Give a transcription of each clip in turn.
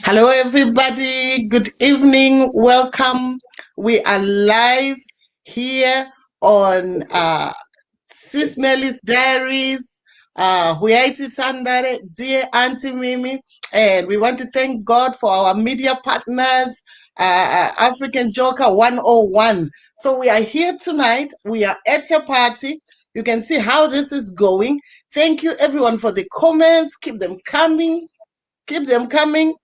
Hello, everybody. Good evening. Welcome. We are live here on Sis Melly's Diaries. Huyaiti Sandare, dear Auntie Mimi. And we want to thank God for our media partners, African Joker 101. So we are here tonight. We are at a party. You can see how this is going. Thank you, everyone, for the comments. Keep them coming. Keep them coming.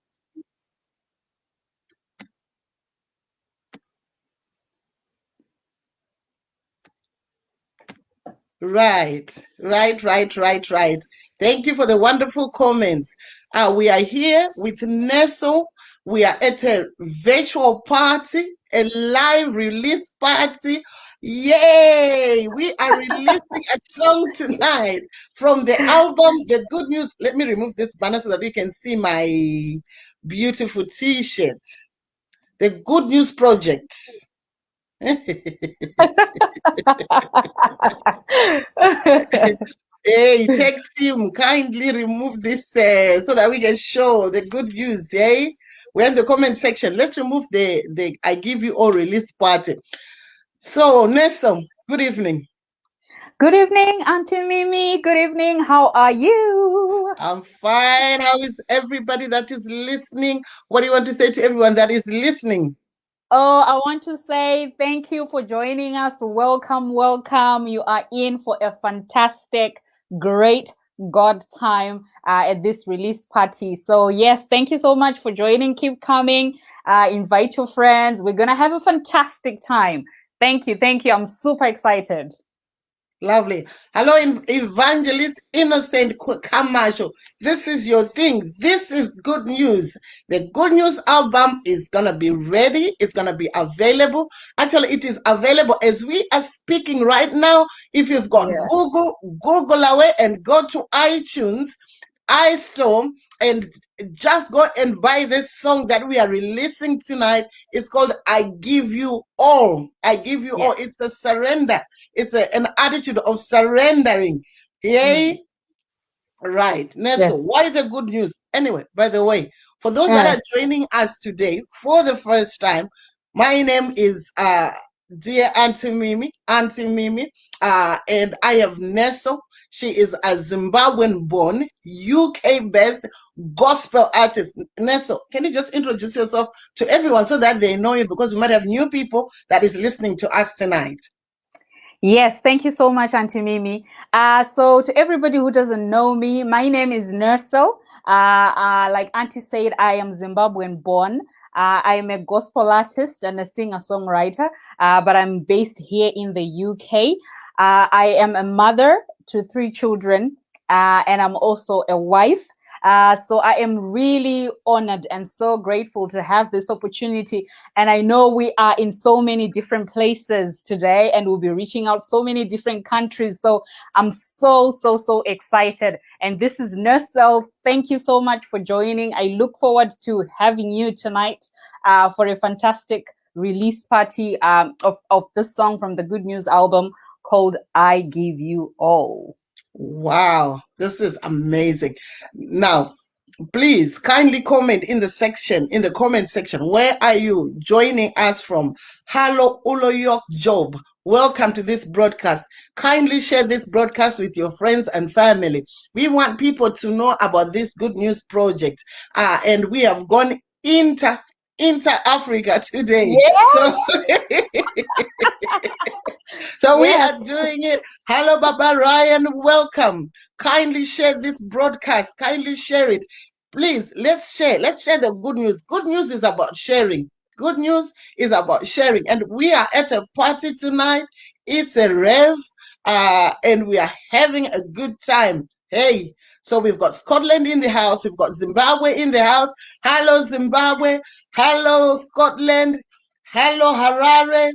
Right. Thank you for the wonderful comments. We are here with Nursel. We are at a virtual party, a live release party. Yay! We are releasing a song tonight from the album The Good News. Let me remove this banner so that you can see my beautiful t-shirt. The Good News Project. Hey, tech team, kindly remove this so that we can show the good news. Hey, we're in the comment section. Let's remove the I give you all release party. So, Nelson, good evening. Good evening, Auntie Mimi. Good evening. How are you? I'm fine. How is everybody that is listening? What do you want to say to everyone that is listening? Oh, I want to say thank you for joining us. Welcome, welcome. You are in for a fantastic, great God time at this release party. So, yes, thank you so much for joining. Keep coming. Invite your friends. We're going to have a fantastic time. Thank you. Thank you. I'm super excited. Lovely. Hello, Evangelist Innocent Camacho. This is your thing. This is good news. The Good News album is going to be ready. It's going to be available. Actually, it is available as we are speaking right now. If you've got Google away and go to iTunes, iStore, and just go and buy this song that we are releasing tonight. It's called I Give You All. I Give You All. It's a surrender. It's an attitude of surrendering. Yay? Right. Nestle, why the good news? Anyway, by the way, for those that are joining us today for the first time, my name is dear Auntie Mimi, and I have Nestle. She is a Zimbabwean born, UK based gospel artist. Nestle, can you just introduce yourself to everyone so that they know you, because we might have new people that is listening to us tonight. Yes, thank you so much, Auntie Mimi. So to everybody who doesn't know me, my name is Nursel. Like Auntie said, I am Zimbabwean born. I am a gospel artist and a singer-songwriter, but I'm based here in the UK. I am a mother to 3 children, and I'm also a wife. So I am really honored and so grateful to have this opportunity. And I know we are in so many different places today, and we'll be reaching out so many different countries. So I'm so excited. And this is Nursel. Thank you so much for joining. I look forward to having you tonight for a fantastic release party of this song from the Good News album called I Give You All. Wow, this is amazing. Now, please kindly comment in the comment section. Where are you joining us from? Hello, Uloyok Job. Welcome to this broadcast. Kindly share this broadcast with your friends and family. We want people to know about this Good News project. And we have gone inter Africa today. Yes. So we are doing it. Hello, Baba Ryan. Welcome. Kindly share this broadcast. Kindly share it. Please, let's share. Let's share the good news. Good news is about sharing. Good news is about sharing. And we are at a party tonight. It's a rev, and we are having a good time. Hey, so we've got Scotland in the house. We've got Zimbabwe in the house. Hello, Zimbabwe. Hello, Scotland. Hello, Harare.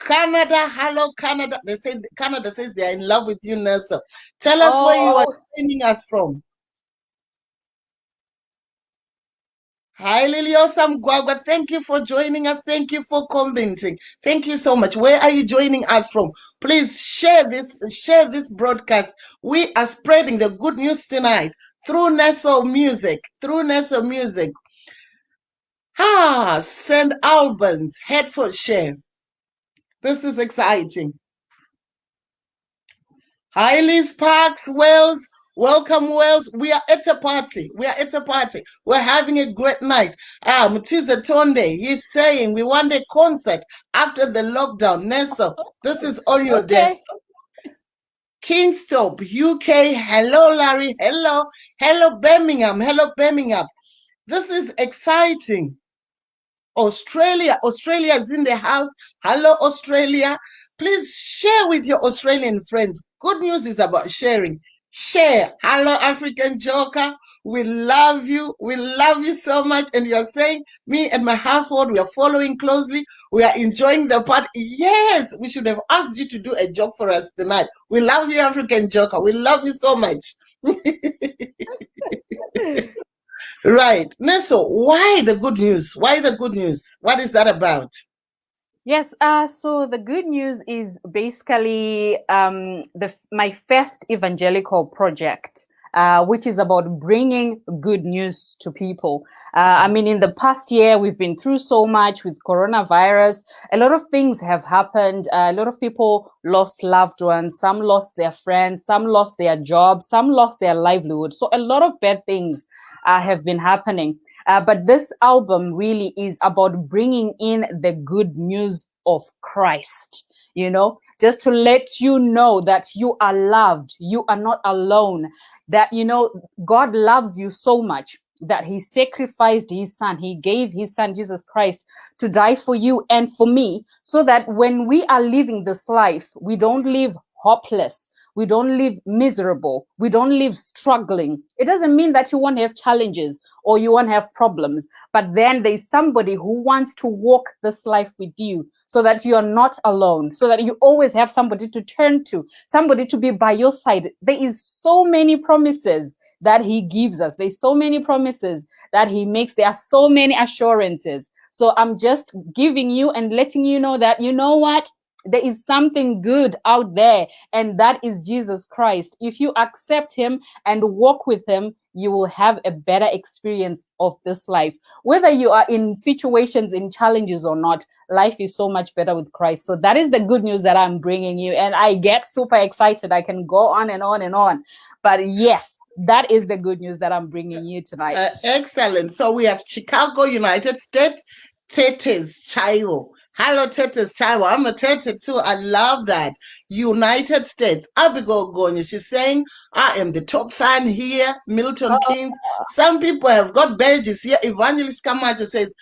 Canada, hello Canada. They say Canada says they are in love with you, Nursel. Tell us where you are joining us from. Hi, Liliosam Gwagwa. Thank you for joining us. Thank you for commenting. Thank you so much. Where are you joining us from? Please share this broadcast. We are spreading the good news tonight. through Nursel music, through Nursel music. Send Albans, Hertfordshire. This is exciting. Hi, Liz Parks, Wales. Welcome, Wales. We are at a party. We are at a party. We're having a great night. Mutiza Tonde, he's saying we want a concert after the lockdown. Nursel, this is on your desk. Kingstop, UK. Hello, Larry. Hello. Hello, Birmingham. Hello, Birmingham. This is exciting. Australia is in the house. Hello, Australia. Please share with your Australian friends. Good news is about sharing. Share. Hello, African Joker. We love you. We love you so much. And you are saying, me and my household, we are following closely. We are enjoying the party. Yes, we should have asked you to do a job for us tonight. We love you, African Joker. We love you so much. Right. Nursel, why the good news? Why the good news? What is that about? Yes, so the good news is basically my first evangelical project, which is about bringing good news to people. I mean, in the past year, we've been through so much with coronavirus. A lot of things have happened. A lot of people lost loved ones. Some lost their friends. Some lost their jobs. Some lost their livelihood. So a lot of bad things have been happening. But this album really is about bringing in the good news of Christ, just to let you know that you are loved, you are not alone, that, God loves you so much that he sacrificed his son. He gave his son, Jesus Christ, to die for you and for me, so that when we are living this life, we don't live hopeless. We don't live miserable. We don't live struggling. It doesn't mean that you won't have challenges or you won't have problems, but then there's somebody who wants to walk this life with you so that you are not alone, so that you always have somebody to turn to, somebody to be by your side. There is so many promises that he gives us. There's so many promises that he makes. There are so many assurances. So I'm just giving you and letting you know that, you know what? There is something good out there, and that is Jesus Christ. If you accept him and walk with him, you will have a better experience of this life. Whether you are in situations, in challenges or not, life is so much better with Christ. So that is the good news that I'm bringing you. And I get super excited. I can go on and on and on. But yes, that is the good news that I'm bringing you tonight. Excellent. So we have Chicago, United States, Tetes Chaiwo. Hello, Tetes Chaiwo. I'm a Tete too. I love that. United States. Abigail Gonya. She's saying, I am the top fan here. Milton Keynes. Some people have got badges here. Evangelist Camacho says,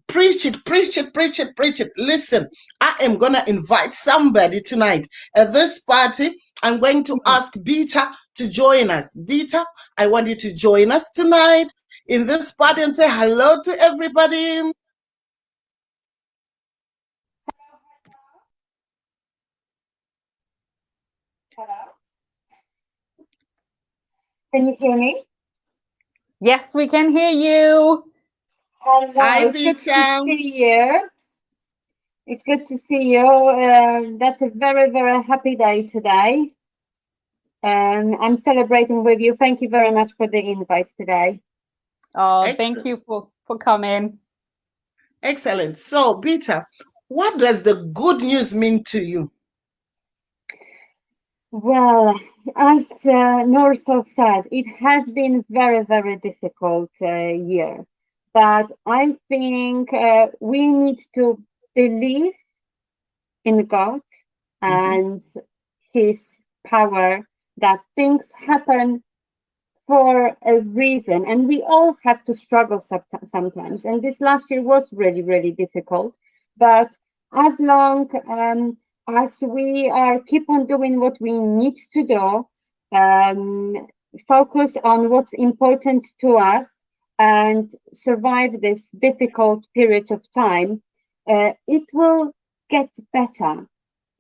preach it, preach it, preach it, preach it. Listen, I am going to invite somebody tonight at this party. I'm going to ask Beta to join us. Beta, I want you to join us tonight in this party and say hello to everybody. Hello. Can you hear me? Yes, we can hear you. Hello. Hi, It's good Beta. to see you. It's good to see you. That's a very, very happy day today. And I'm celebrating with you. Thank you very much for the invite today. Oh, thank you for coming. Excellent. So, Beta, what does the good news mean to you? Well, as Nursel said, it has been very, very difficult year. But I think we need to believe in God and his power, that things happen for a reason, and we all have to struggle sometimes, and this last year was really, really difficult, but as long as we are keep on doing what we need to do, focus on what's important to us and survive this difficult period of time, it will get better.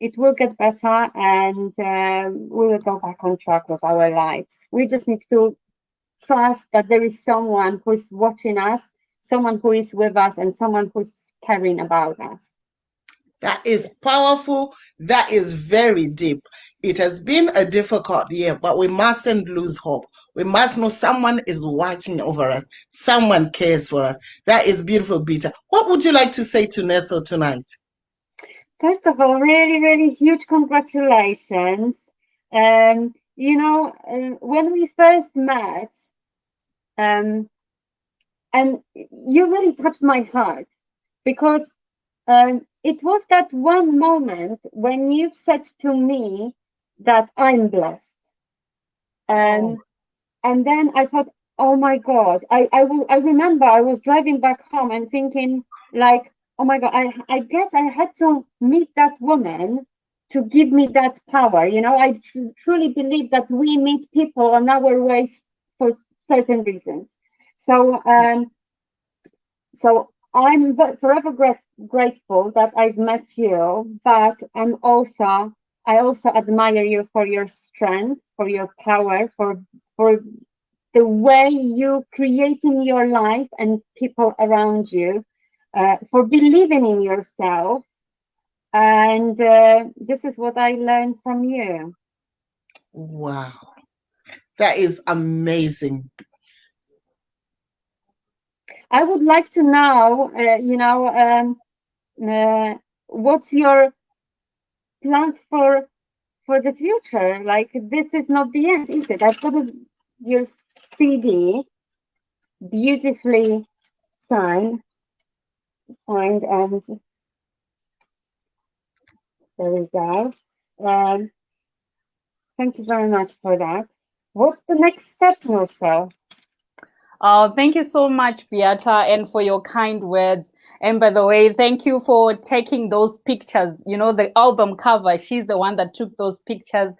It will get better, and we will go back on track with our lives. We just need to trust that there is someone who is watching us, someone who is with us, and someone who's caring about us. That is powerful. That is very deep. It has been a difficult year, but we mustn't lose hope. We must know someone is watching over us. Someone cares for us. That is beautiful, Beta. What would you like to say to Nursel tonight? First of all, really, really huge congratulations. When we first met, um, and you really touched my heart because it was that one moment when you said to me that I'm blessed. Oh, And then I thought, oh my God, I remember I was driving back home and thinking like, oh my God, I guess I had to meet that woman to give me that power. I truly believe that we meet people on our ways for certain reasons. So, so I'm forever grateful that I've met you, but I also admire you for your strength, for your power, for the way you creating your life and people around you, for believing in yourself. And this is what I learned from you. wow. That is amazing. I would like to know, what's your plans for the future? Like, this is not the end, is it? I've got your CD beautifully signed, and there we go. Um, Thank you very much for that. What's the next step, Nursel? Oh, thank you so much, Beata, and for your kind words. And by the way, thank you for taking those pictures. The album cover, she's the one that took those pictures.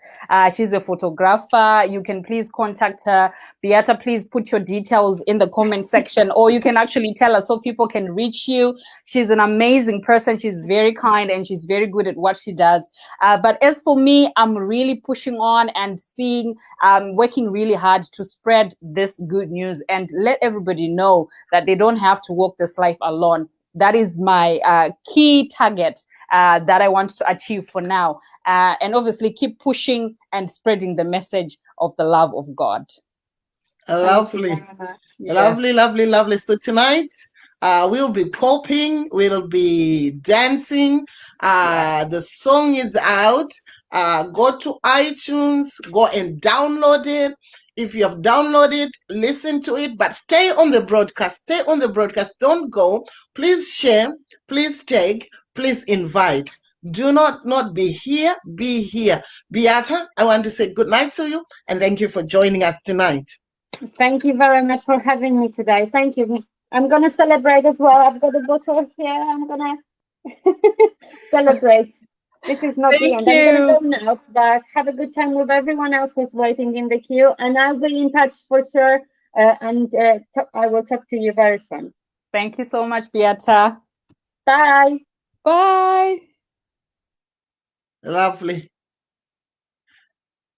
She's a photographer. You can please contact her. Beata, please put your details in the comment section, or you can actually tell us so people can reach you. She's an amazing person. She's very kind and she's very good at what she does. But as for me, I'm really pushing on and working really hard to spread this good news and let everybody know that they don't have to walk this life alone. That is my key target that I want to achieve for now. And obviously keep pushing and spreading the message of the love of God. Lovely. Yes. Lovely, lovely, lovely. So tonight, we'll be popping, we'll be dancing. The song is out. Go to iTunes, go and download it. If you have downloaded, listen to it, but stay on the broadcast. Stay on the broadcast. Don't go. Please share. Please take. Please invite. Do not be here. Be here. Beata, I want to say good night to you and thank you for joining us tonight. Thank you very much for having me today. Thank you. I'm gonna celebrate as well. I've got a bottle here. I'm gonna celebrate. This is not the end. I'm gonna go now, but have a good time with everyone else who's waiting in the queue, and I'll be in touch for sure. And I will talk to you very soon. Thank you so much, Beata. Bye. Bye. Lovely.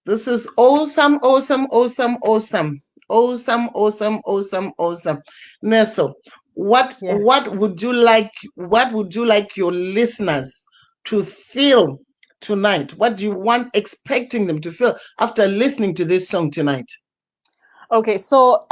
This is awesome, awesome, awesome, awesome, awesome, awesome, awesome, awesome. Nursel, what would you like? What would you like your listeners to feel tonight? What do you want, expecting them to feel after listening to this song tonight? Okay, so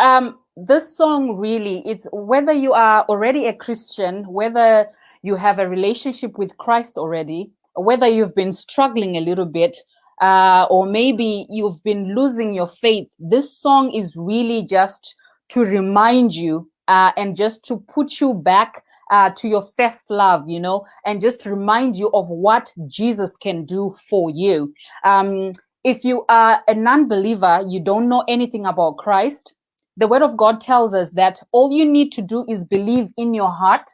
this song really, it's whether you are already a Christian, whether you have a relationship with Christ already, or whether you've been struggling a little bit, or maybe you've been losing your faith. This song is really just to remind you and just to put you back to your first love, and just remind you of what Jesus can do for you. If you are a non-believer, you don't know anything about Christ, the word of God tells us that all you need to do is believe in your heart,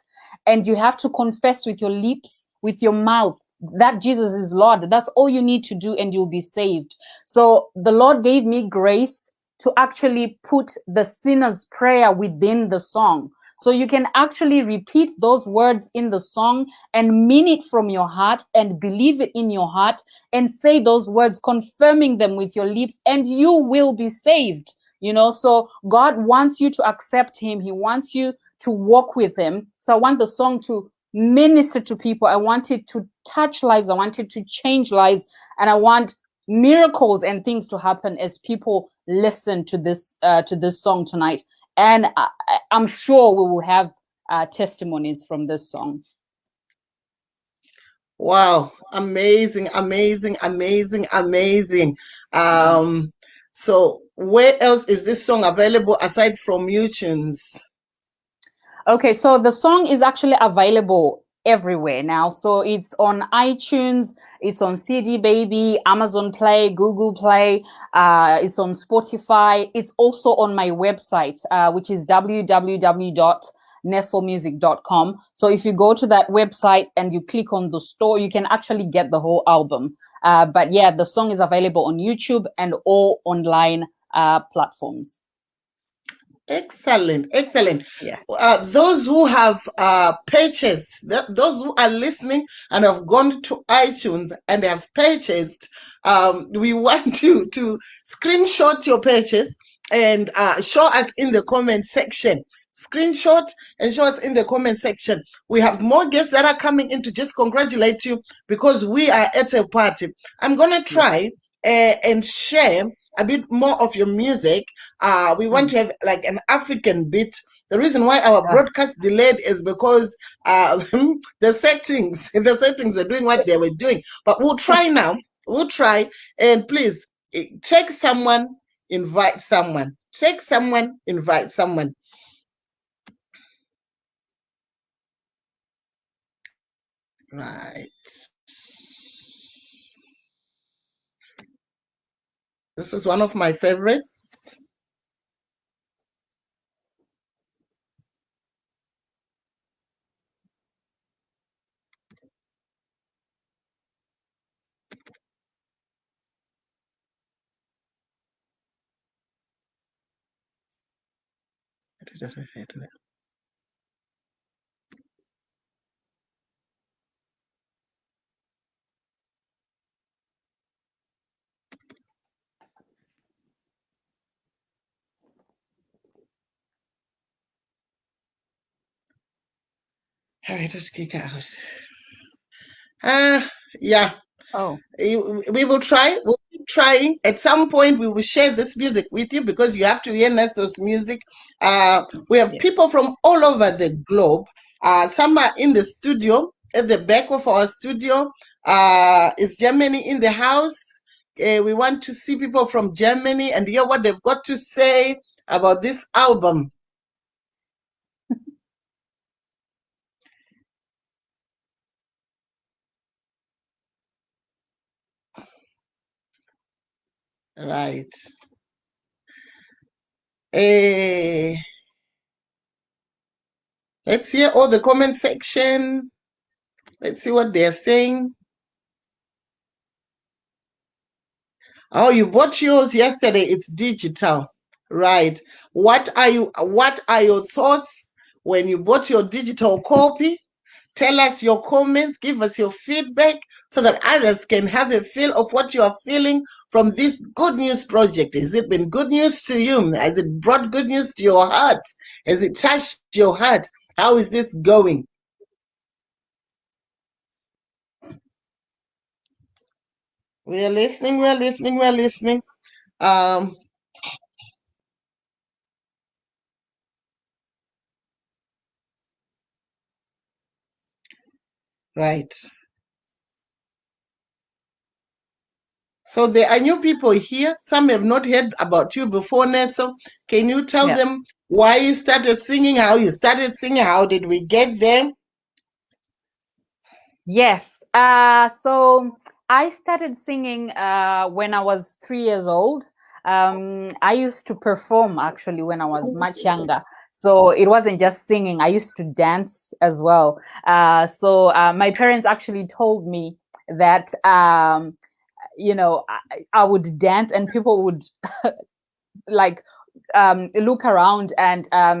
and you have to confess with your lips, with your mouth, that Jesus is Lord. That's all you need to do, and you'll be saved. So the Lord gave me grace to actually put the sinner's prayer within the song. So you can actually repeat those words in the song and mean it from your heart and believe it in your heart and say those words, confirming them with your lips, and you will be saved. So God wants you to accept him. He wants you to walk with him. So I want the song to minister to people. I want it to touch lives. I want it to change lives. And I want miracles and things to happen as people listen to this song tonight. And I'm sure we will have testimonies from this song. Wow, amazing, amazing, amazing, amazing. So where else is this song available aside from YouTube? Okay, so the song is actually available everywhere now. So it's on iTunes, it's on CD Baby, Amazon Play, Google Play, it's on Spotify. It's also on my website, which is www.nurselmusic.com. So if you go to that website and you click on the store, you can actually get the whole album. But yeah, the song is available on YouTube and all online platforms. Excellent, excellent. Yes. Those who have purchased, those who are listening and have gone to iTunes and have purchased, we want you to screenshot your purchase and show us in the comment section. Screenshot and show us in the comment section. We have more guests that are coming in to just congratulate you because we are at a party. I'm gonna try and share a bit more of your music. We want to have like an African beat. The reason why our broadcast delayed is because the settings were doing what they were doing. But we'll try now. We'll try. And please take someone, invite someone. Take someone, invite someone. Right. This is one of my favorites. All right, let's kick out. Yeah. Oh. We will try. We'll keep trying. At some point, we will share this music with you because you have to hear Nursel's music. We have people from all over the globe. Some are in the studio, at the back of our studio. Is Germany in the house? We want to see people from Germany and hear what they've got to say about this album. Right. Let's hear all the comment section. Let's see what they're saying. Oh, you bought yours yesterday. It's digital. Right. What are your thoughts when you bought your digital copy? Tell us your comments, give us your feedback so that others can have a feel of what you are feeling from this good news project. Has it been good news to you? Has it brought good news to your heart? Has it touched your heart? How is this going? We are listening, we are listening, we are listening. Right. So there are new people here. Some have not heard about you before, Nursel. Can you tell them why you started singing, how you started singing, how did we get there? Yes. So I started singing when I was 3 years old. I used to perform actually when I was much younger. So it wasn't just singing. I used to dance as well. So my parents actually told me that I would dance and people would like look around and I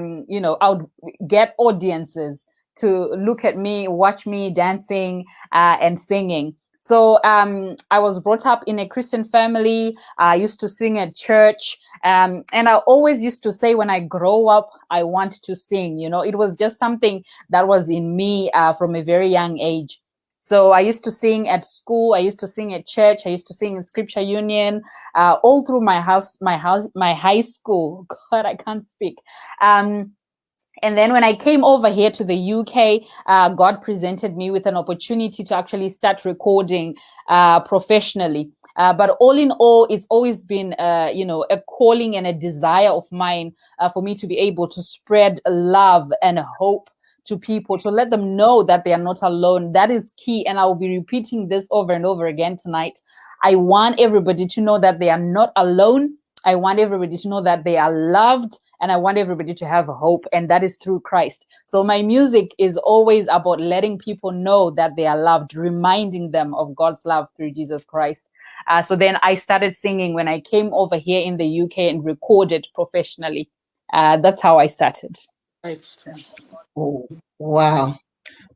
would get audiences to look at me, watch me dancing and singing. So I was brought up in a Christian family. I used to sing at church. And I always used to say, when I grow up, I want to sing. You know, it was just something that was in me from a very young age. So I used to sing at school. I used to sing at church. I used to sing in Scripture Union, all through my high school. God, I can't speak. And then when I came over here to the UK, God presented me with an opportunity to actually start recording professionally. But all in all, it's always been, a calling and a desire of mine for me to be able to spread love and hope to people, to let them know that they are not alone. That is key. And I'll be repeating this over and over again tonight. I want everybody to know that they are not alone. I want everybody to know that they are loved, and I want everybody to have hope, and that is through Christ. So my music is always about letting people know that they are loved, reminding them of God's love through Jesus Christ. So then I started singing when I came over here in the UK and recorded professionally. That's how I started. Right. Oh, wow.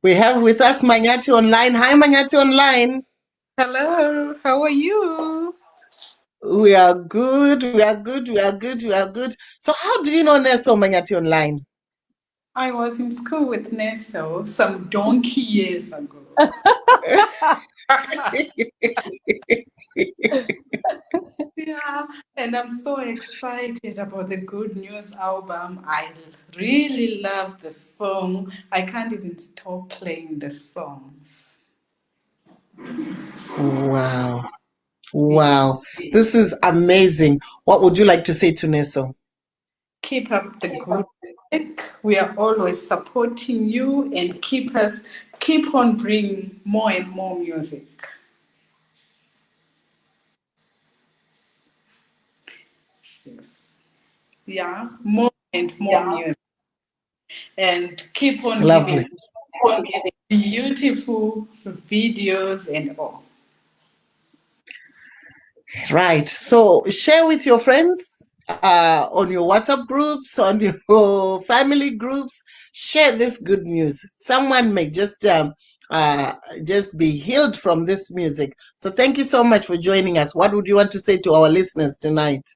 We have with us Manyati Online. Hi, Manyati Online. Hello, how are you? We are good. We are good. We are good. We are good. So, how do you know Nursel Manyati Online? I was in school with Nursel some donkey years ago. Yeah, and I'm so excited about the Good News album. I really love the song. I can't even stop playing the songs. Wow. Wow. This is amazing. What would you like to say to Nursel? Keep up the good work. We are always supporting you and keep on bringing more and more music. Yes. Yeah, more and more music. And keep on Lovely. giving beautiful videos and all. Right. So share with your friends on your WhatsApp groups, on your family groups. Share this good news. Someone may just be healed from this music. So thank you so much for joining us. What would you want to say to our listeners tonight?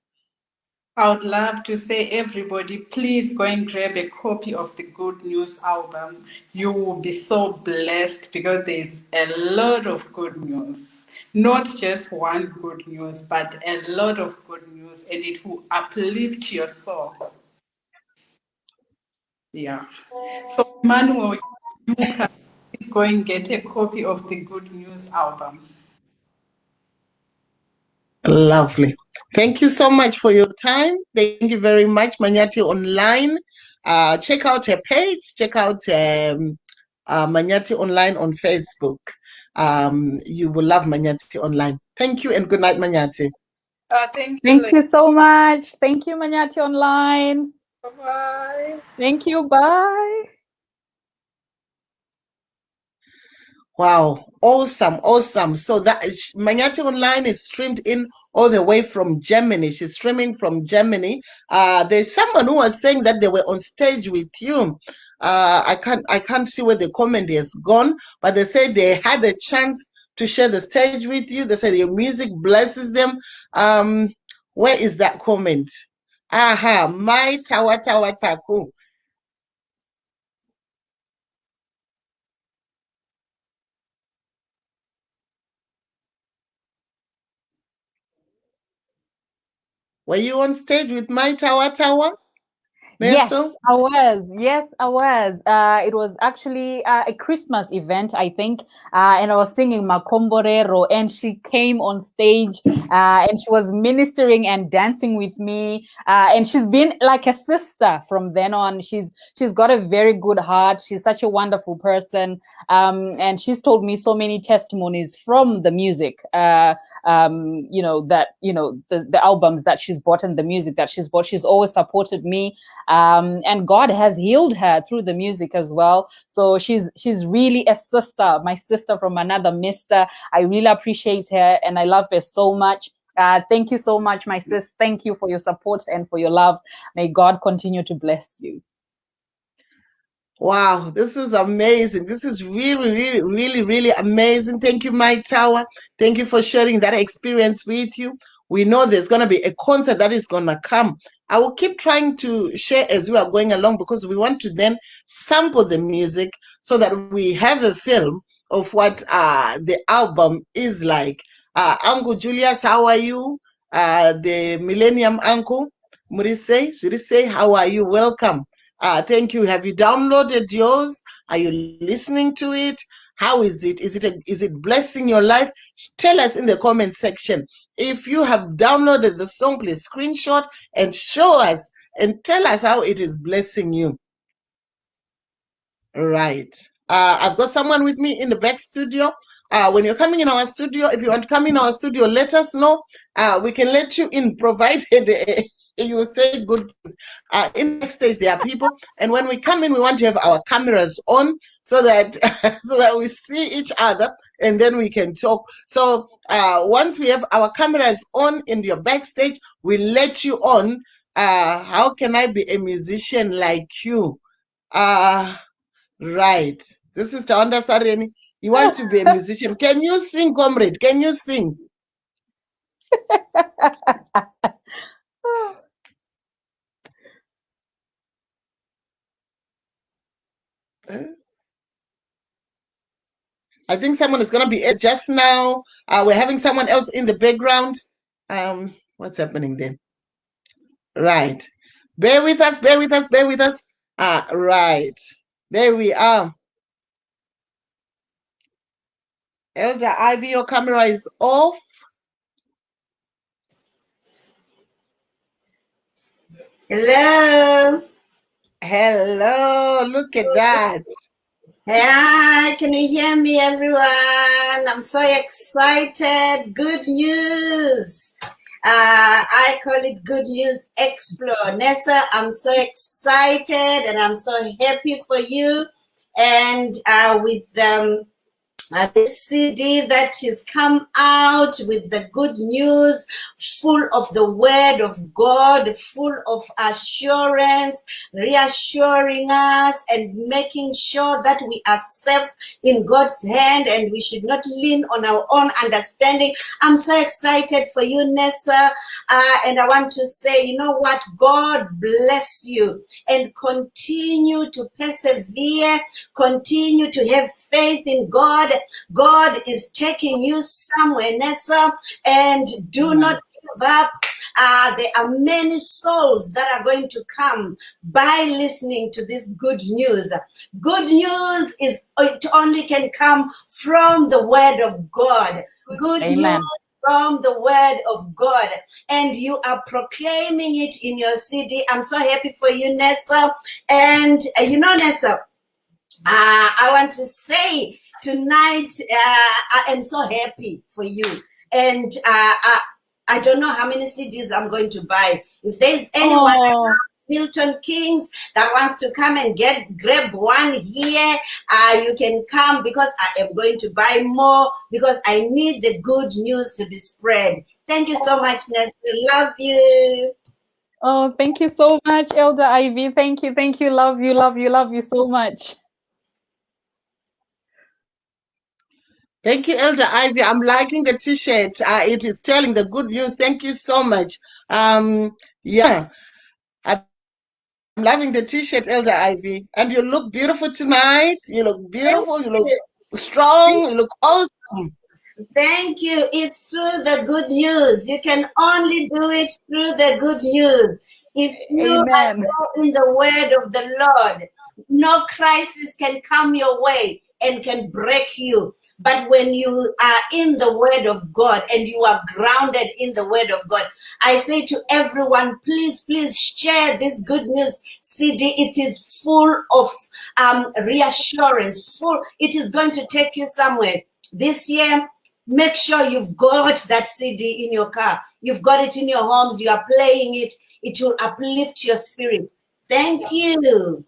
I would love to say, everybody, please go and grab a copy of the Good News album. You will be so blessed because there's a lot of good news. Not just one good news, but a lot of good news, and it will uplift your soul. Yeah. So, Manuel, you can please go and get a copy of the Good News album. Lovely. Thank you so much for your time. Thank you very much, Manyati Online. Check out her page. Check out Manyati Online on Facebook. You will love Manyati Online. Thank you and good night, Manyati. Thank you. Thank you so much. Thank you, Manyati Online. Bye-bye. Thank you. Bye. Wow, awesome, awesome. So that Manyati Online is streamed in all the way from Germany. She's streaming from Germany. There's someone who was saying that they were on stage with you. I can't see where the comment has gone, but they said they had a chance to share the stage with you. They said your music blesses them. Where is that comment? Aha, my tawa tawa taku. Were you on stage with my tawa tawa? Yes, Nursel? I was. Yes, I was. It was actually a Christmas event, I think. And I was singing Makomborero, and she came on stage and she was ministering and dancing with me. And she's been like a sister from then on. She's got a very good heart. She's such a wonderful person. And she's told me so many testimonies from the music. The albums that she's bought and the music that she's bought. She's always supported me. And God has healed her through the music as well. So she's really a sister, my sister from another mister. I really appreciate her and I love her so much. Thank you so much, my sis. Thank you for your support and for your love. May God continue to bless you. Wow, this is amazing. This is really, really, really, really amazing. Thank you, Mike Tower. Thank you for sharing that experience with you. We know there's going to be a concert that is going to come. I will keep trying to share as we are going along because we want to then sample the music so that we have a film of what the album is like. Uncle Julius, how are you? The Millennium Uncle, Murise, how are you? Welcome. Thank you. Have you downloaded yours? Are you listening to it? How is it? Is it blessing your life? Tell us in the comment section. If you have downloaded the song, please screenshot and show us and tell us how it is blessing you. Right. I've got someone with me in the back studio. When you're coming in our studio, if you want to come in our studio, let us know. We can let you in, provided you say good things. In the backstage, there are people, and when we come in, we want to have our cameras on so that so that we see each other, and then we can talk. So once we have our cameras on in your backstage, we let you on. How can I be a musician like you? Right. This is Tawanda Sareni. He wants to be a musician. Can you sing, comrade? Can you sing? I think someone is going to be just now. We're having someone else in the background. What's happening then? Right. Bear with us, bear with us, bear with us. Right. There we are. Elder Ivy, your camera is off. Hello. Hello. Look at that. Hi, can you hear me, everyone? I'm so excited. Good news. I call it Good News Explore. Nessa, I'm so excited and I'm so happy for you. And with this CD that has come out with the good news, full of the word of God, full of assurance, reassuring us and making sure that we are safe in God's hand and we should not lean on our own understanding. I'm so excited for you, Nessa. And I want to say, you know what? God bless you and continue to persevere, continue to have faith in God. God is taking you somewhere, Nessa, and do not give up. There are many souls that are going to come by listening to this good news. Good news is it only can come from the word of God. Good news from the word of God, and you are proclaiming it in your CD. I'm so happy for you, Nessa. And you know, Nessa, I want to say tonight, I am so happy for you. And I don't know how many CDs I'm going to buy. If there's anyone Milton Kings that wants to come and grab one here, you can come, because I am going to buy more because I need the good news to be spread. Thank you so much, Nessa. Love you. Oh, thank you so much, Elder Ivy. Thank you, thank you. Love you, love you, love you so much. Thank you, Elder Ivy. I'm liking the t-shirt. It is telling the good news. Thank you so much. Yeah, I'm loving the t-shirt, Elder Ivy. And you look beautiful tonight. You look beautiful. You look strong. You look awesome. Thank you. It's through the good news. You can only do it through the good news. If you are in the word of the Lord, no crisis can come your way and can break you. But when you are in the word of God and you are grounded in the word of God, I say to everyone, please, please share this good news CD. It is full of reassurance. It is going to take you somewhere. This year, make sure you've got that CD in your car. You've got it in your homes. You are playing it. It will uplift your spirit. Thank you.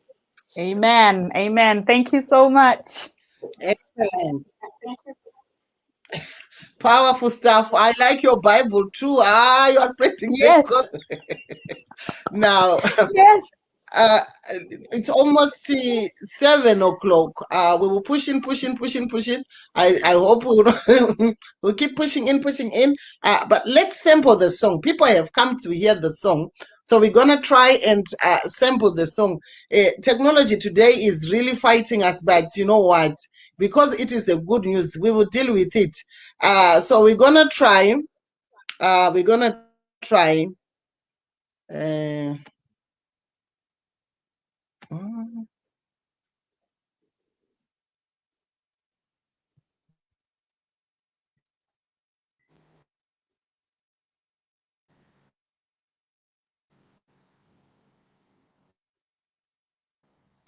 Amen. Amen. Thank you so much. Excellent. Powerful stuff. I like your Bible too. You are spreading the gospel. Now, yes. it's almost 7 o'clock. We will pushing. I hope we'll keep pushing in. But let's sample the song. People have come to hear the song, so we're gonna try and sample the song. Technology today is really fighting us, but you know what? Because it is the good news, we will deal with it. So we're gonna try. Uh, mm,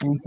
mm.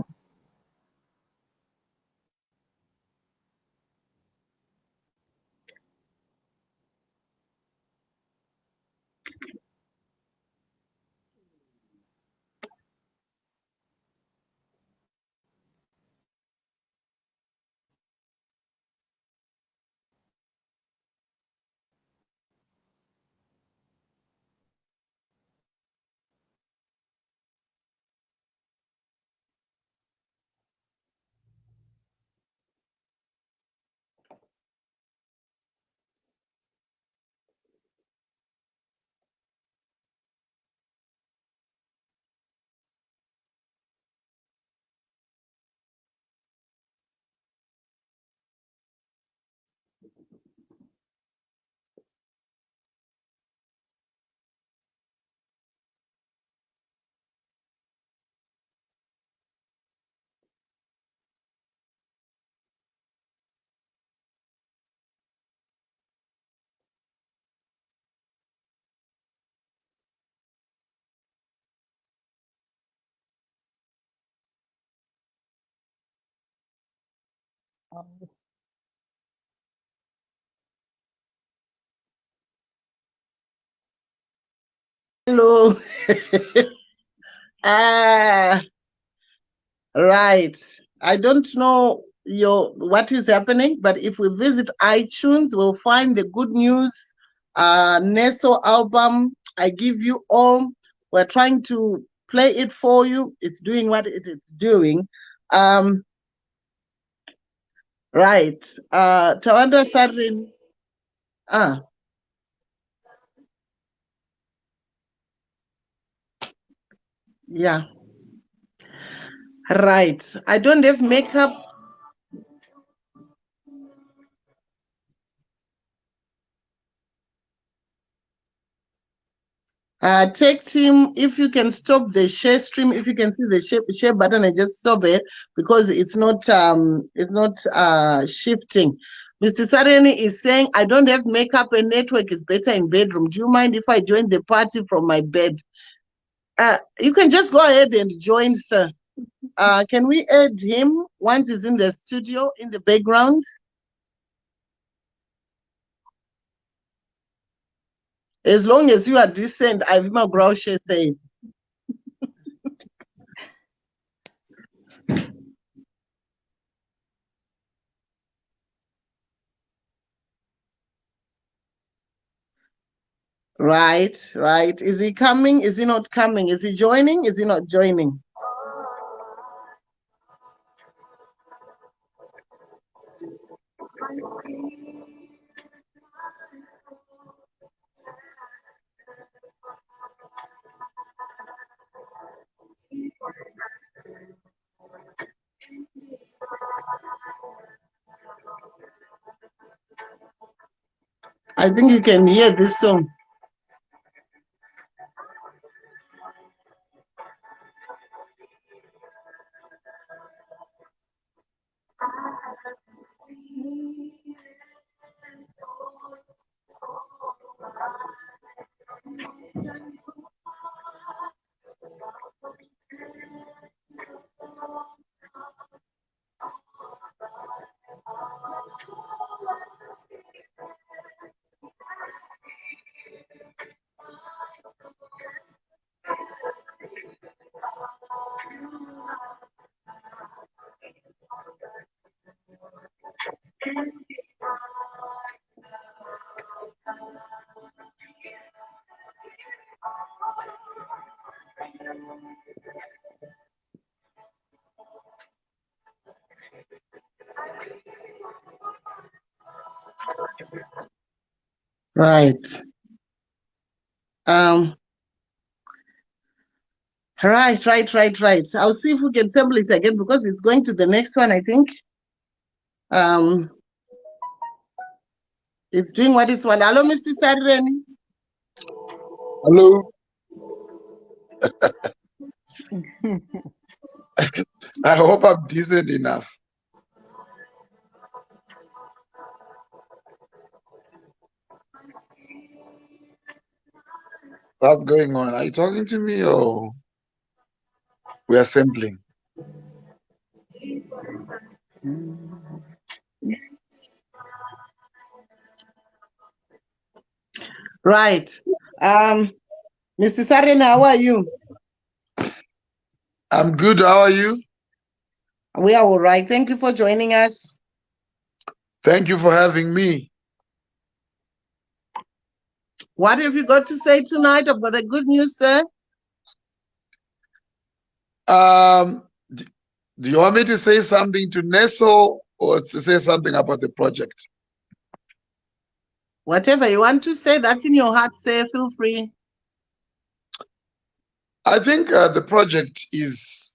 Hello. Ah, right. I don't know what is happening, but if we visit iTunes, we'll find the good news. Nursel album. I give you all. We're trying to play it for you. It's doing what it is doing. Um, right. Tawanda Sarin. Ah, yeah. Right. I don't have makeup. Tech team, if you can stop the share stream, if you can see the share button and just stop it because it's not shifting. Mr. Sareni is saying, I don't have makeup and network is better in bedroom. Do you mind if I join the party from my bed? You can just go ahead and join, sir. Can we add him once he's in the studio in the background? As long as you are decent, I've my Grouche says. Right, right. Is he coming? Is he not coming? Is he joining? Is he not joining? I think you can hear this song. Right. Right. I'll see if we can sample it again because it's going to the next one, I think. It's doing what it's want. Hello, Mr. Sarren. Hello. I hope I'm decent enough. What's going on? Are you talking to me or we are sampling? Right. Mr. Sarren, how are you? I'm good. How are you? We are all right. Thank you for joining us. Thank you for having me. What have you got to say tonight about the good news, sir? Do you want me to say something to Nursel or to say something about the project? Whatever you want to say, that's in your heart, say, feel free. I think the project is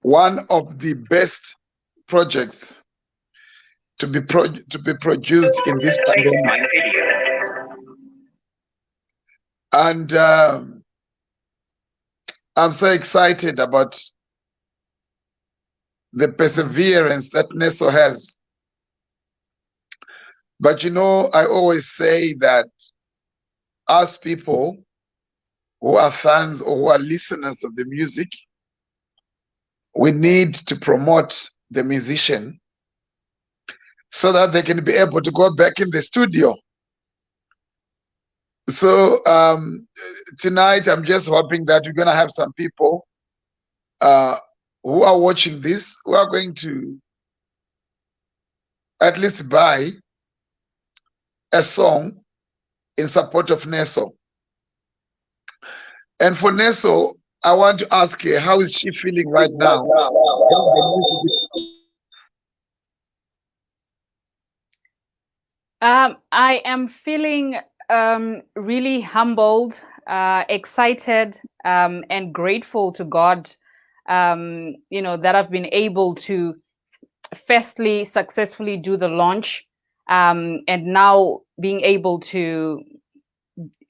one of the best projects to be produced in this pandemic. And I'm so excited about the perseverance that Nursel has. But you know, I always say that us people who are fans or who are listeners of the music, we need to promote the musician so that they can be able to go back in the studio. So tonight, I'm just hoping that we're going to have some people who are watching this, who are going to at least buy a song in support of Nursel. And for Nursel, I want to ask her, how is she feeling right now? I am feeling really humbled, excited, and grateful to God, that I've been able to firstly successfully do the launch, and now being able to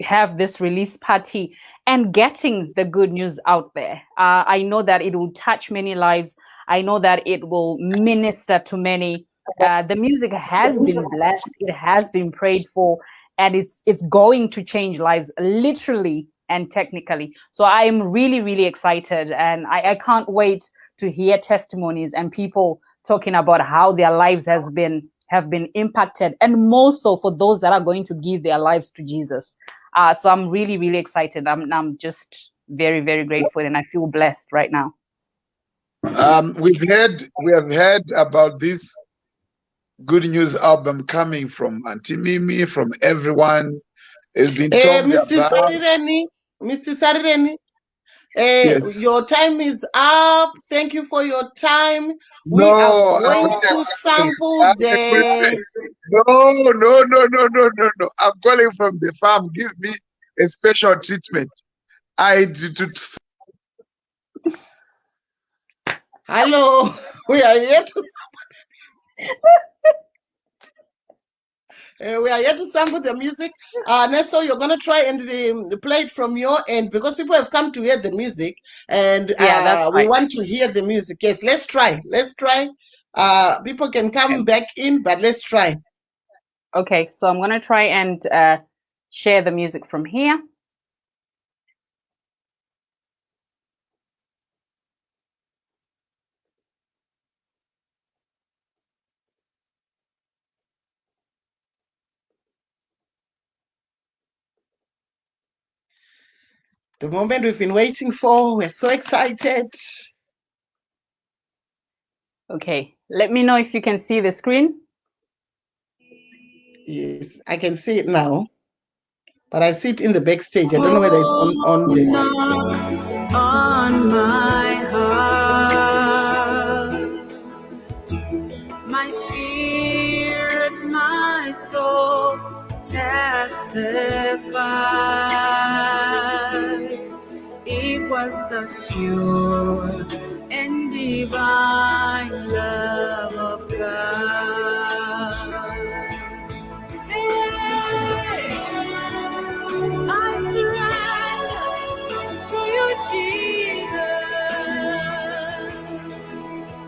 have this release party and getting the good news out there. I know that it will touch many lives. I know that it will minister to many. The music has been blessed. It has been prayed for, and it's going to change lives, literally and technically. So I am really, really excited, and I can't wait to hear testimonies and people talking about how their lives have been impacted, and more so for those that are going to give their lives to Jesus. So I'm really, really excited. I'm just very, very grateful, and I feel blessed right now. We have heard about this good news album coming from Auntie Mimi, from everyone. It's been talked about. Mr. Sarren, Yes. your time is up. Thank you for your time. We No, are going to sample the. No. I'm calling from the farm. Give me a special treatment. Hello, we are here to. We are here to sample the music. Nursel, you're going to try and play it from your end because people have come to hear the music, and we want to hear the music. Yes, let's try. People can come back in, but let's try. Okay, so I'm going to try and share the music from here. The moment we've been waiting for. We're so excited. Okay, let me know if you can see the screen. Yes, I can see it now, but I see it in the backstage. I don't know whether it's on the. On my heart, my spirit, my soul testified. It was the pure and divine love of God. Hey, I surrender to you, Jesus.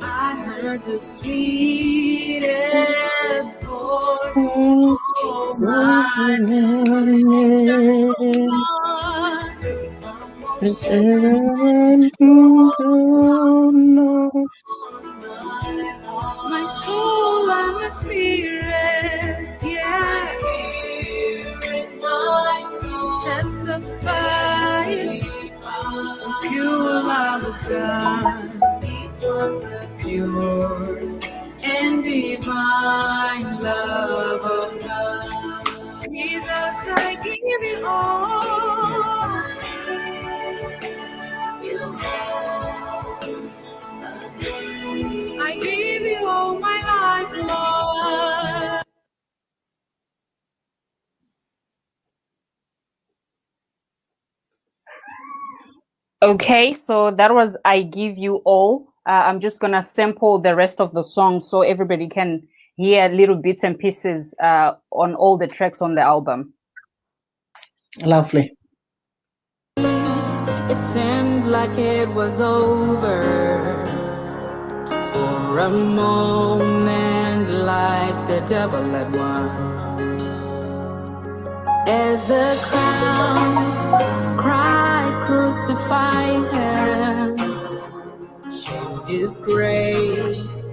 I heard the sweetest voice of my my soul and my spirit, yeah, spirit, my soul testify the pure love of God. It was the pure and divine love of God. Jesus, I give you all. I give you all my life, Lord. Okay, so that was I Give You All. I'm just gonna sample the rest of the song so everybody can hear little bits and pieces on all the tracks on the album. Lovely. It seemed like it was over for a moment, like the devil had won. As the crowds cried, crucify him, showed his grace,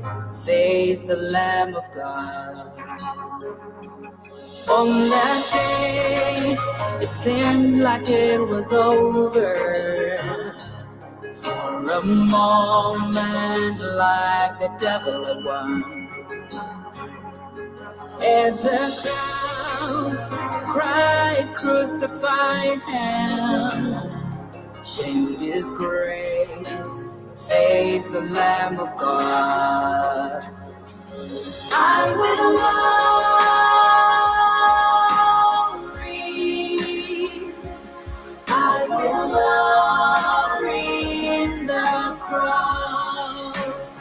face the Lamb of God. On that day, it seemed like it was over. For a moment, like the devil had won. As the crowds cried, crucify him, shamed his grace, face the Lamb of God. I will glory, I will glory in the cross.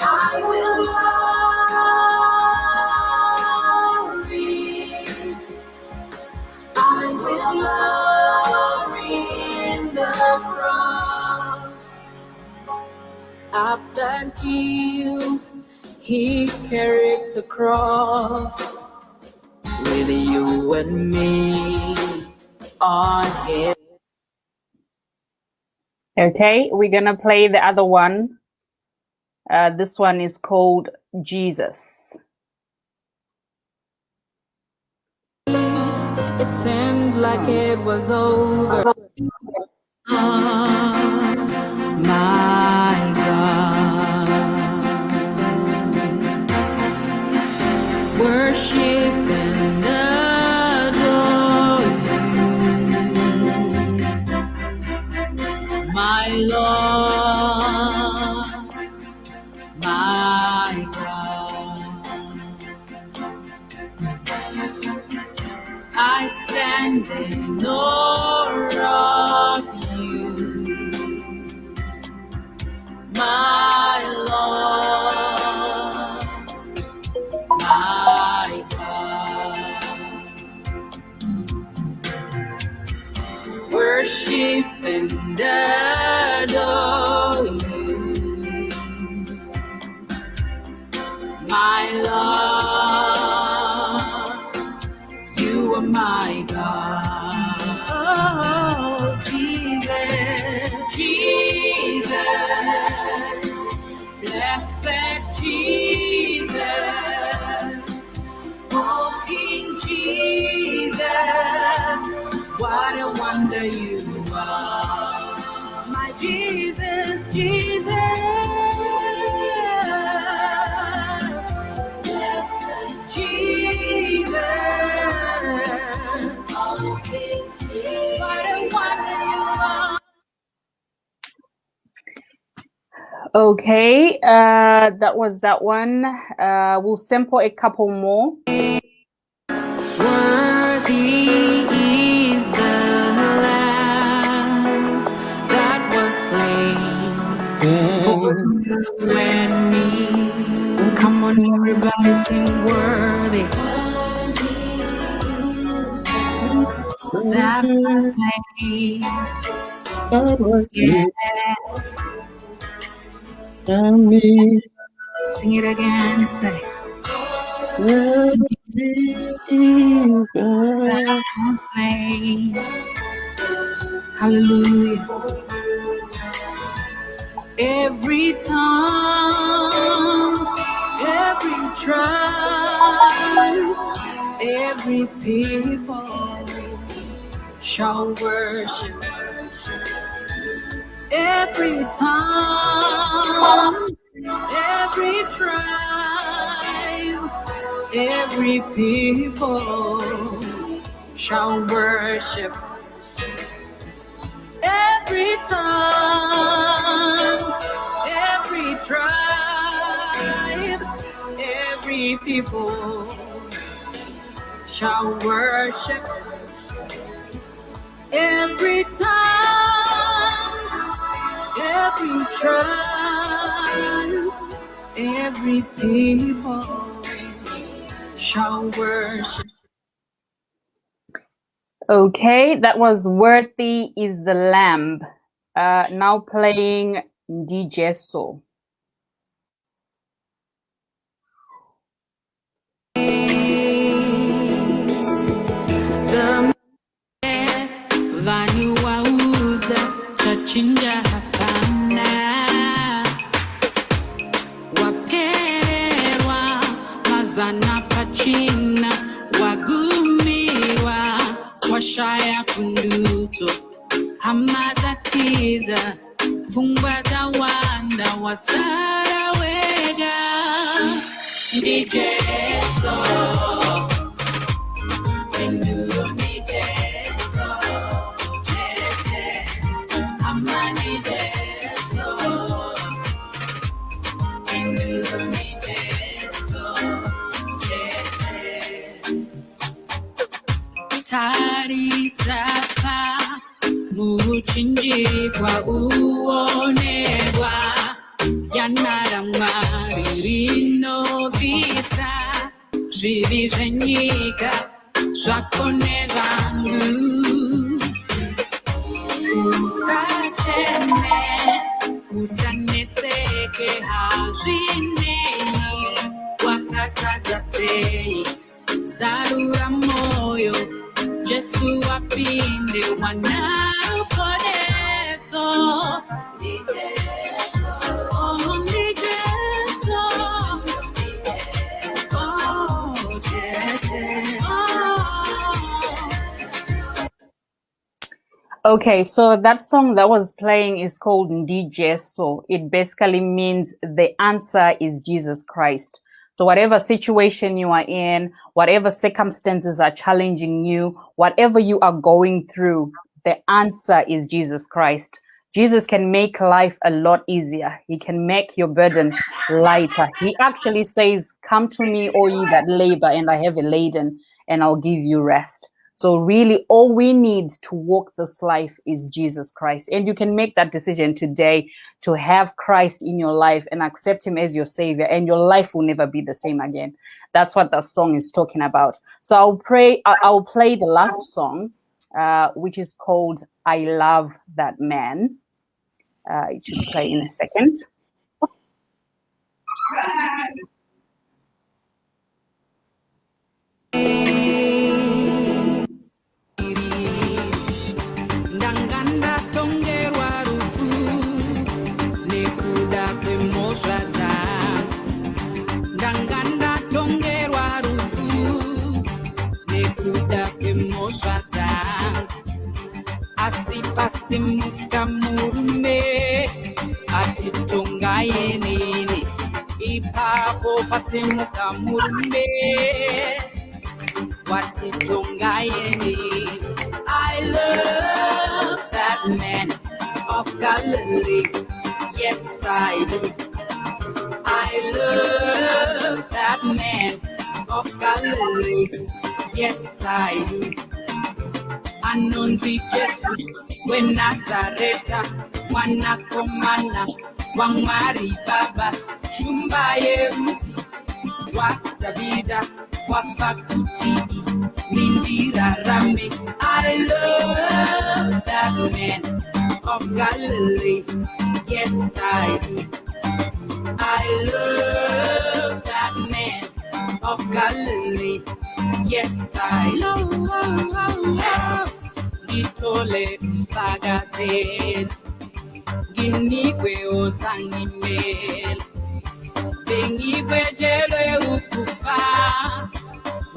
I will glory, I will glory in the cross. After he carried the cross with you and me on his. Okay, we're gonna play the other one. This one is called Jesus. It seemed like it was over. My God, worship and adore you, my Lord, my God. I stand in awe of you, my Lord, my God. Worship and adore you, my Lord, you are my God. Oh, Jesus, Jesus, blessed Jesus, oh King Jesus, what a wonder you are, my Jesus, Jesus, Jesus, what a wonder you are. Okay, that was that one. We'll sample a couple more. Worthy is the Lamb that was slain for you and me. Come on, everybody, sing worthy. That was slain. Yes. Sing it again, say. That was slain. Hallelujah. Every tongue, every tribe, every people shall worship. Every tongue, every tribe, every people shall worship. Every tongue, every tribe, every people shall worship. Every tongue, every tribe, every people shall worship. Okay, that was Worthy is the Lamb. Now playing DJ So. Vani wauza chachinja hapana, waperwa mazana pachina, wagumiwa washaya kunduto, hamatatiza fungwa tawanda wasara wega. DJ So tarisapa muchinjikwa uonegwa yanaramwari rinovisa zvivi zvenyika zvakone vangu usacheme usanetseke hazvinei wakatadza sei zarura moyo Jesu apinde wanaruponeso. Oh, ndijeso. Oh, tete. Okay, so that song that was playing is called DJ So. It basically means the answer is Jesus Christ. So whatever situation you are in, whatever circumstances are challenging you, whatever you are going through, the answer is Jesus Christ. Jesus can make life a lot easier. He can make your burden lighter. He actually says, come to me, all ye that labor and are heavy laden, and I'll give you rest. So really all we need to walk this life is Jesus Christ. And you can make that decision today to have Christ in your life and accept him as your savior, and your life will never be the same again. That's what that song is talking about. So I'll play the last song, which is called I Love That Man. It should play in a second. Ndanganda tongerwa rufu nekuda kwemhosva ndanganda tongerwa rufu nekuda kwemhosva asi pasimuka murume atitongaye nini ipapo pasimuka murume watitongayeni. I love that man of Galilee. Yes, I do. I love that man of Galilee. Yes, I do. Anonzi Jesu, when Nazareta, Wanakomana, Wangmari Baba, Shumbaye Ruti, Wakavida, Wafakuti, Mindira Rame. I love that man of Galilee. Yes, I do. I love that man of Galilee. Yes, I love. Gitole Sagazel, Ginigwe Osangimel, Bengigwe Jele Ukufa,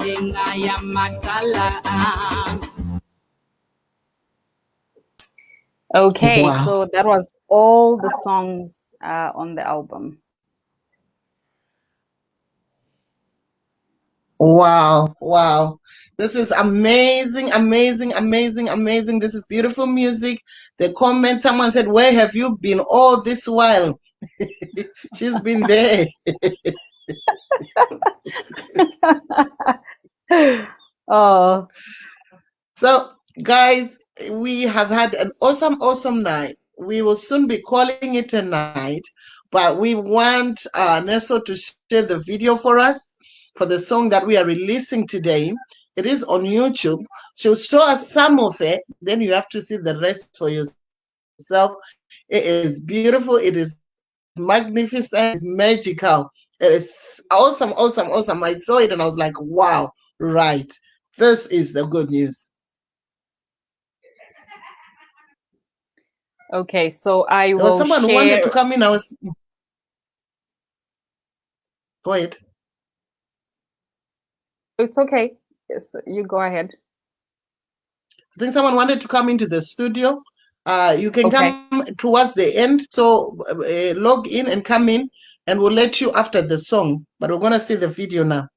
Dengaya Matala. Okay, Wow. so that was all the songs on the album. Wow, wow. This is amazing, amazing, amazing, amazing. This is beautiful music. The comment, someone said, where have you been all this while? She's been there. Oh. So, guys, we have had an awesome, awesome night. We will soon be calling it a night, but we want Nursel to share the video for us for the song that we are releasing today. It is on YouTube. She'll show us some of it, then you have to see the rest for yourself. It is beautiful, it is magnificent, it is magical. It is awesome, awesome, awesome. I saw it and I was like, wow, right. This is the good news. Okay, so I There was will someone who wanted to share. come in. Go ahead. It's okay. Yes, you go ahead. I think someone wanted to come into the studio. You can Okay. come towards the end. So log in and come in, and we'll let you after the song. But we're going to see the video now.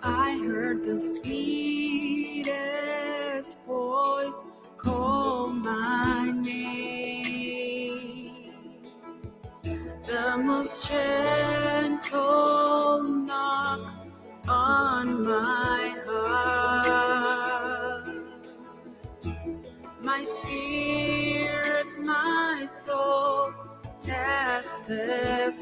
I heard the sweetest voice call my name, the most gentle knock on my heart. My spirit, my soul testify.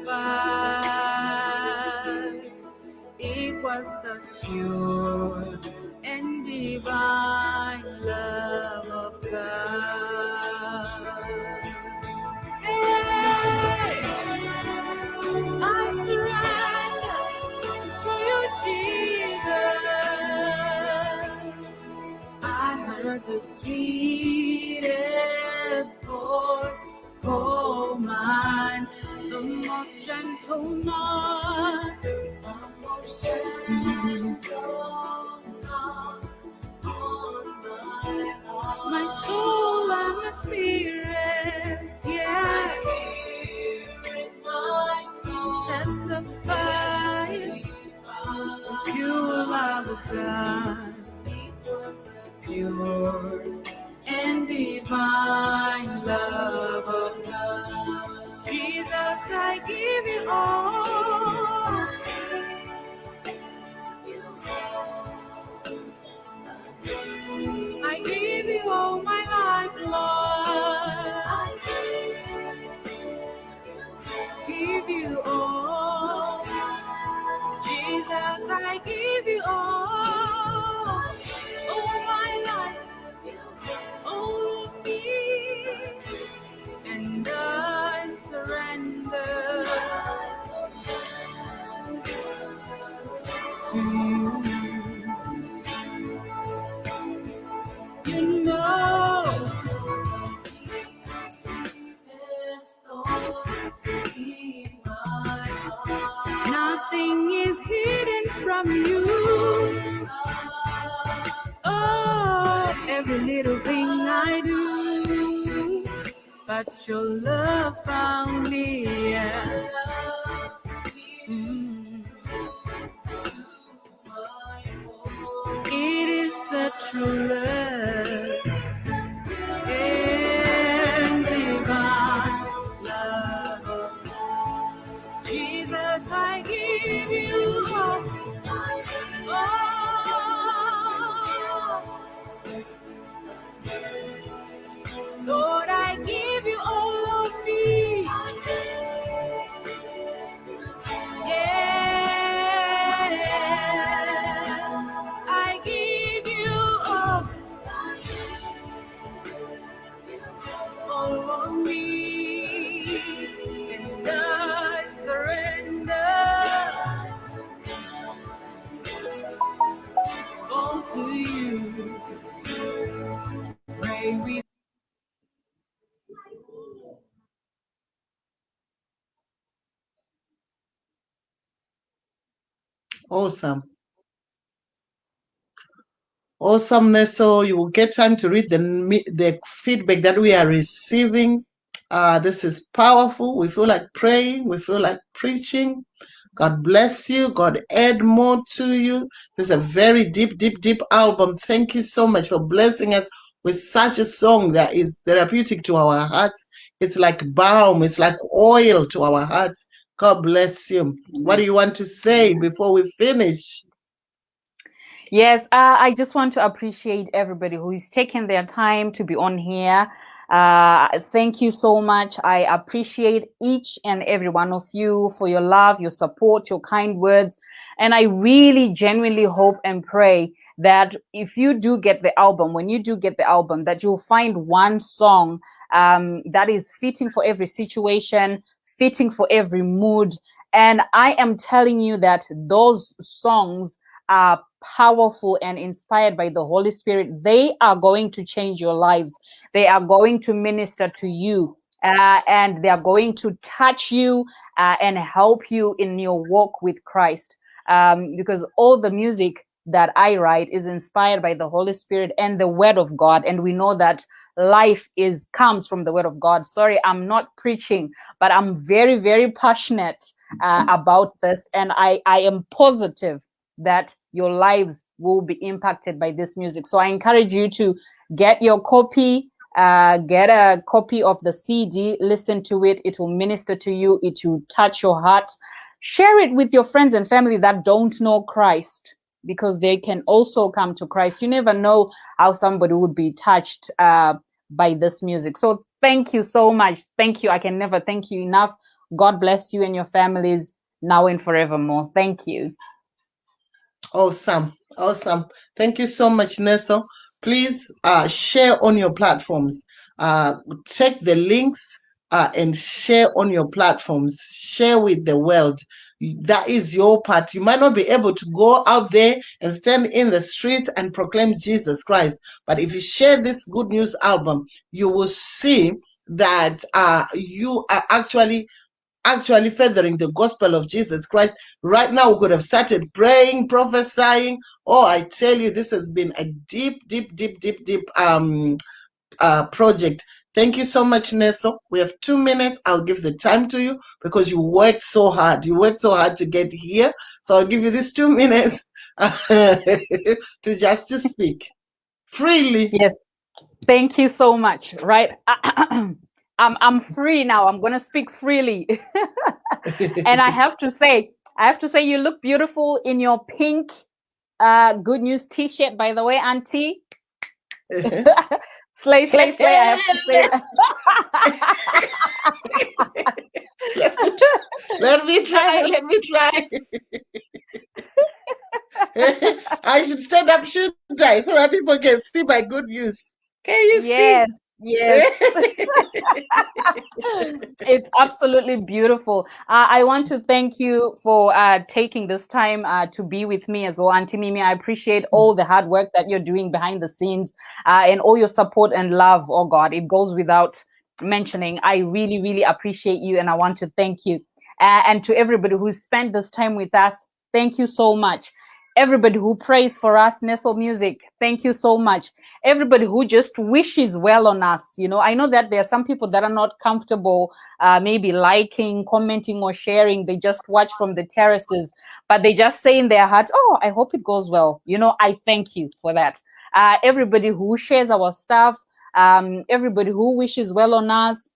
It was the pure and divine love of God. Hey, I surrender to you, Jesus. I heard the sweetest voice call mine, the most gentle knock. My soul and my spirit, yeah, my soul testify the pure love of God, pure and divine love of God. Jesus, I give you all. I give you all my life, Lord. I give you all. Jesus, I give you all. Oh, to you. You know, nothing is hidden from you. Oh, every little thing I do, but your love found me. Yeah. It is the true love and divine love. Jesus, I give you hope. Oh, Lord, I give you all of me. Yeah, I give you all of me, and I surrender all to you. Pray with Awesome. Awesome, Nursel. You will get time to read the feedback that we are receiving. This is powerful. We feel like praying. We feel like preaching. God bless you. God add more to you. This is a very deep, deep, deep album. Thank you so much for blessing us with such a song that is therapeutic to our hearts. It's like balm. It's like oil to our hearts. God bless you. What do you want to say before we finish? Yes, I just want to appreciate everybody who is taking their time to be on here. Thank you so much. I appreciate each and every one of you for your love, your support, your kind words. And I really genuinely hope and pray that if you do get the album, when you do get the album, that you'll find one song that is fitting for every situation, fitting for every mood. And I am telling you that those songs are powerful and inspired by the Holy Spirit. They are going to change your lives. They are going to minister to you. And they are going to touch you and help you in your walk with Christ. Because all the music that I write is inspired by the Holy Spirit and the Word of God. And we know that life comes from the Word of God. Sorry, I'm not preaching, but I'm very, very passionate about this. And I am positive that your lives will be impacted by this music. So I encourage you to get your copy, get a copy of the CD, listen to it. It will minister to you. It will touch your heart. Share it with your friends and family that don't know Christ, because they can also come to Christ. You never know how somebody would be touched by this music. So thank you so much. Thank you. I can never thank you enough. God bless you and your families now and forevermore. Thank you. Awesome. Awesome. Thank you so much, Nursel. Please share on your platforms. Take the links and share on your platforms. Share with the world. That is your part. You might not be able to go out there and stand in the streets and proclaim Jesus Christ. But if you share this good news album, you will see that you are actually furthering the gospel of Jesus Christ. Right now, we could have started praying, prophesying. Oh, I tell you, this has been a deep, deep, deep, deep, deep project. Thank you so much, Nursel. We have 2 minutes. I'll give the time to you because you worked so hard. You worked so hard to get here. So I'll give you these 2 minutes to speak freely. Yes. Thank you so much. Right. I'm free now. I'm going to speak freely. And I have to say, you look beautiful in your pink Good News t-shirt, by the way, Auntie. Slay, slay, slay. I have to say that. Let me try. I should stand up, shouldn't I? So that people can see my good news. Can you see? Yes. It's absolutely beautiful. I want to thank you for taking this time to be with me as well, Auntie Mimi. I appreciate all the hard work that you're doing behind the scenes and all your support and love. Oh God, it goes without mentioning. I really, really appreciate you, and I want to thank you. And to everybody who spent this time with us, thank you so much. Everybody who prays for us, Nursel Music, thank you so much. Everybody who just wishes well on us. You know, I know that there are some people that are not comfortable maybe liking, commenting, or sharing. They just watch from the terraces, but they just say in their heart, oh, I hope it goes well. You know, I thank you for that. Everybody who shares our stuff, everybody who wishes well on us,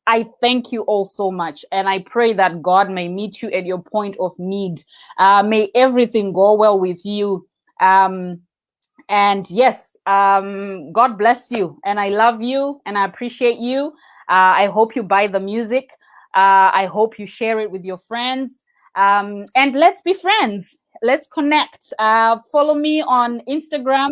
I thank you all so much. And I pray that God may meet you at your point of need. May everything go well with you. And yes, God bless you. And I love you and I appreciate you. I hope you buy the music. I hope you share it with your friends. And let's be friends. Let's connect. Follow me on Instagram,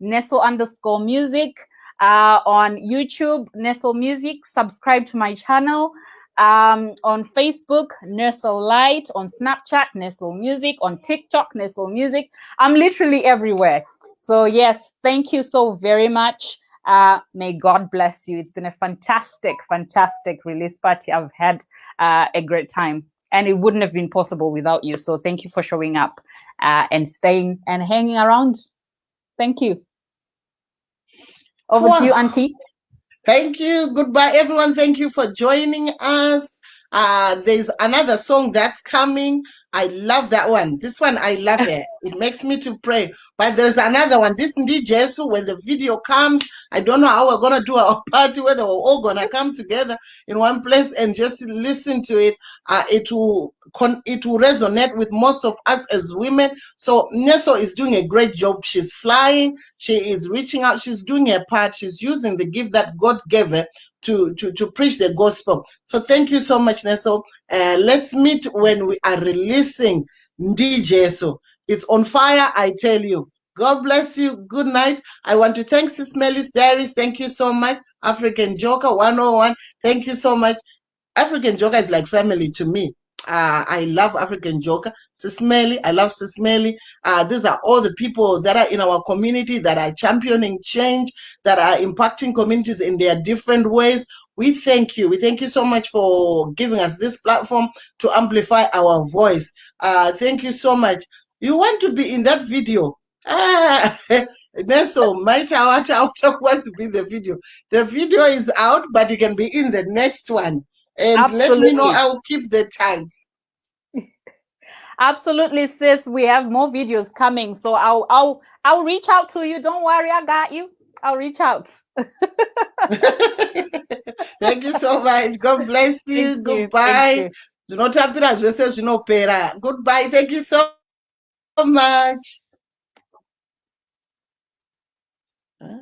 Nursel_music. On YouTube, Nursel Music. Subscribe to my channel. On Facebook, Nursel Light. On Snapchat, Nursel Music. On TikTok, Nursel Music. I'm literally everywhere. So yes, thank you so very much. May God bless you. It's been a fantastic, fantastic release party. I've had a great time, and it wouldn't have been possible without you. So thank you for showing up and staying and hanging around. Thank you. Over to you, Auntie. Thank you. Goodbye, everyone. Thank you for joining us. There's another song that's coming. I love that one. This one, I love it. It makes me to pray. But there's another one. This Ndi Jesu, when the video comes, I don't know how we're going to do our party, whether we're all going to come together in one place and just listen to it. It will resonate with most of us as women. So Nursel is doing a great job. She's flying. She is reaching out. She's doing her part. She's using the gift that God gave her to preach the gospel. So thank you so much, Nursel. Let's meet when we are releasing Ndi Jesu. It's on fire, I tell you. God bless you. Good night. I want to thank Sis Melly's Diaries. Thank you so much. African Joker 101. Thank you so much. African Joker is like family to me. I love African Joker. Sis Melly, I love Sis Melly. These are all the people that are in our community that are championing change, that are impacting communities in their different ways. We thank you. We thank you so much for giving us this platform to amplify our voice. Thank you so much. You want to be in that video? Nursel, my child wants to be the video. The video is out, but you can be in the next one. And Absolutely. let me know. I will keep the tags. Absolutely, sis. We have more videos coming, so I'll reach out to you. Don't worry, I got you. I'll reach out. Thank you so much. God bless you. Goodbye. Zvinotapira zvese zvinopera. Goodbye. Thank you so much. Huh?